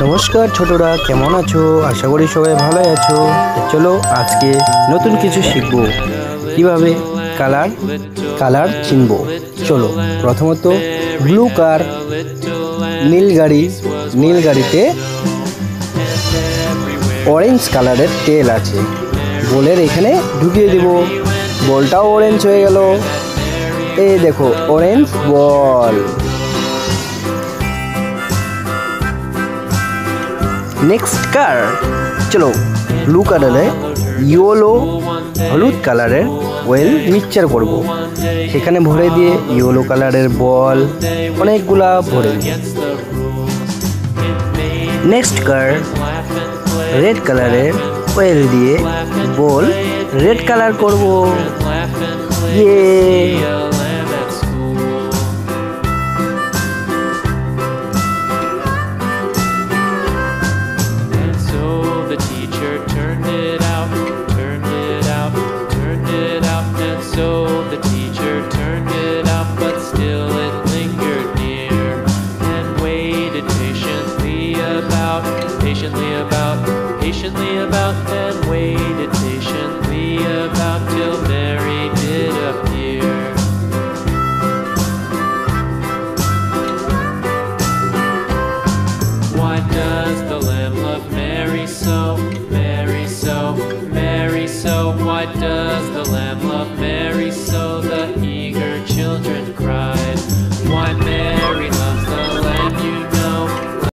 নমস্কার ছোটরা, কেমন আছো? আশা করি সবাই ভালো আছো। চলো আজকে নতুন কিছু শিখবো, কিভাবে কালার চিনবো। চলো, প্রথমত ব্লু কার, নীল গাড়িতে অরেঞ্জ কালারের তেল আছে। বলের এখানে ঢুকিয়ে দিব, বলটাও অরেঞ্জ হয়ে গেল। এই দেখো অরেঞ্জ বল। নেক্সট কার, চলো ব্লু কালারে হলুদ কালারের ওয়েল মিক্সচার করব। সেখানে ভরে দিয়ে ইয়েলো কালারের বল অনেকগুলা ভরে দিই। নেক্সট কার, রেড কালারের ওয়েল দিয়ে বল রেড কালার করব। ইয়ে